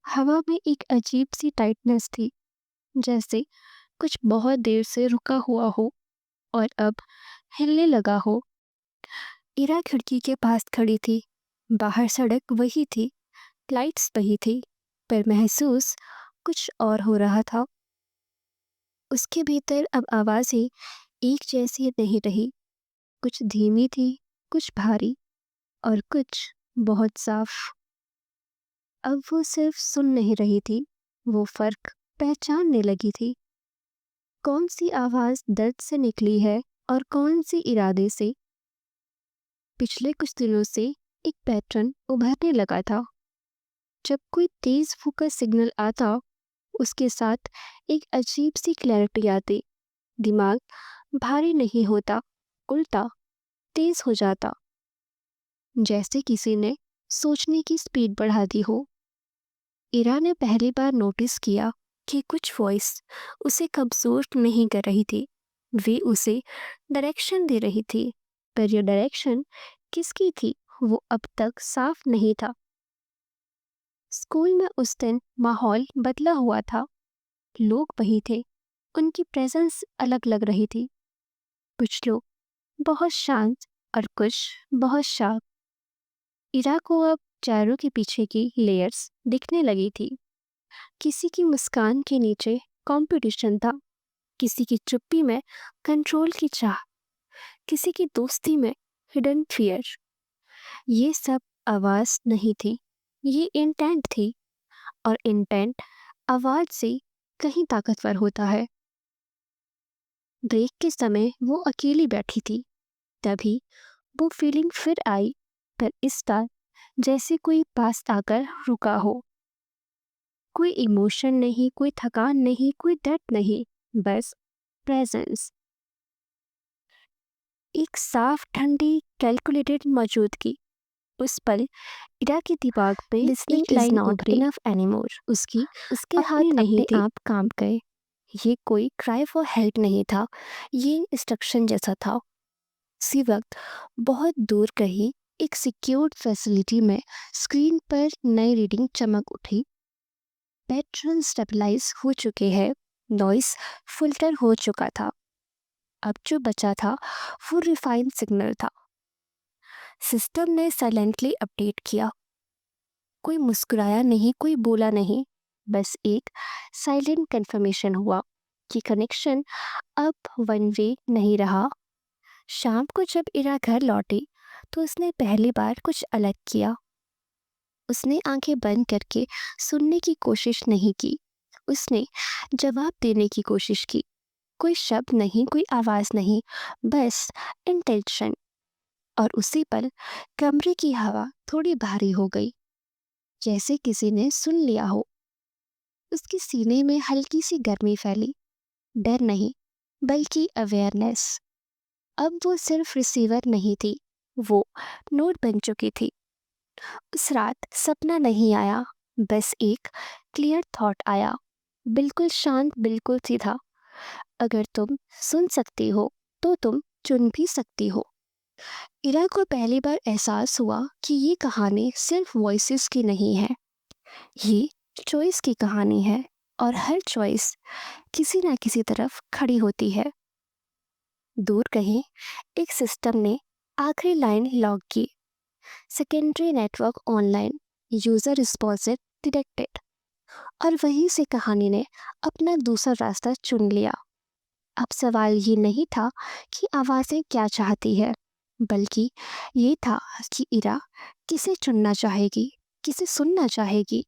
हवा में एक अजीब सी टाइटनेस थी, जैसे कुछ बहुत देर से रुका हुआ हो और अब हिलने लगा हो। इरा खिड़की के पास खड़ी थी। बाहर सड़क वही थी, लाइट्स वही थी, पर महसूस कुछ और हो रहा था। उसके भीतर अब आवाज़ें एक जैसी नहीं रही। कुछ धीमी थी, कुछ भारी और कुछ बहुत साफ। अब वो सिर्फ सुन नहीं रही थी, वो फर्क पहचानने लगी थी। कौन सी आवाज दर्द से निकली है और कौन सी इरादे से। पिछले कुछ दिनों से एक पैटर्न उभरने लगा था। जब कोई तेज फोकस सिग्नल आता, उसके साथ एक अजीब सी क्लैरिटी आती। दिमाग भारी नहीं होता, उल्टा तेज हो जाता, जैसे किसी ने सोचने की स्पीड बढ़ा दी हो। इरा ने पहली बार नोटिस किया कि कुछ वॉइस उसे कमजोर नहीं कर रही थी, वे उसे डायरेक्शन दे रही थी। पर यह डायरेक्शन किसकी थी, वो अब तक साफ नहीं था। स्कूल में उस दिन माहौल बदला हुआ था। लोग वही थे, उनकी प्रेजेंस अलग लग रही थी। कुछ लोग बहुत शांत और कुछ बहुत शार्प। इरा को अब चारों के पीछे की लेयर्स दिखने लगी थी। किसी की मुस्कान के नीचे कंपटीशन था, किसी की चुप्पी में कंट्रोल की चाह, किसी की दोस्ती में हिडन फियर। ये सब आवाज नहीं थी, ये इंटेंट थी, और इंटेंट आवाज से कहीं ताकतवर होता है। ब्रेक के समय वो अकेली बैठी थी, तभी वो फीलिंग फिर आई, पर इस बार जैसे कोई पास आकर रुका हो। कोई इमोशन नहीं, कोई थकान नहीं, कोई दर्द नहीं, बस प्रेजेंस। एक साफ ठंडी कैलकुलेटेड मौजूदगी। उस पल इरा के दिमाग में लिसनिंग एक इज लाइन नॉट उभरी। Enough anymore. उसकी उसके अपनी हाथ नहीं अपने थी। आप काम गए। ये कोई क्राई फॉर हेल्प नहीं था, ये इंस्ट्रक्शन जैसा था। उसी वक्त बहुत दूर कहीं एक सिक्योर्ड फैसिलिटी में स्क्रीन पर नई रीडिंग चमक उठी। पैटर्न स्टेबलाइज हो चुके हैं, नॉइस फिल्टर हो चुका था। अब जो बचा था वो रिफाइंड सिग्नल था। सिस्टम ने साइलेंटली अपडेट किया। कोई मुस्कुराया नहीं, कोई बोला नहीं, बस एक साइलेंट कंफर्मेशन हुआ कि कनेक्शन अब वन वे नहीं रहा। शाम को जब इरा घर लौटी तो उसने पहली बार कुछ अलग किया। उसने आंखें बंद करके सुनने की कोशिश नहीं की, उसने जवाब देने की कोशिश की। कोई शब्द नहीं, कोई आवाज नहीं, बस इंटेंशन। और उसी पल कमरे की हवा थोड़ी भारी हो गई, जैसे किसी ने सुन लिया हो। उसके सीने में हल्की सी गर्मी फैली, डर नहीं, बल्कि अवेयरनेस। अब वो सिर्फ रिसीवर नहीं थी, वो नोट बन चुकी थी। उस रात सपना नहीं आया, बस एक क्लियर थॉट आया, बिल्कुल शांत, बिल्कुल सीधा। अगर तुम सुन सकती हो तो तुम चुन भी सकती हो। इरा को पहली बार एहसास हुआ कि ये कहानी सिर्फ वॉइसेस की नहीं है, ये चॉइस की कहानी है, और हर चॉइस किसी ना किसी तरफ खड़ी होती है। दूर कहीं एक सिस्टम ने आखिरी लाइन लॉग की, secondary network online, user responsive detected. और वहीं से कहानी ने अपना दूसरा रास्ता चुन लिया। अब सवाल ये नहीं था कि आवाज़ें क्या चाहती है, बल्कि ये था कि इरा किसे चुनना चाहेगी, किसे सुनना चाहेगी।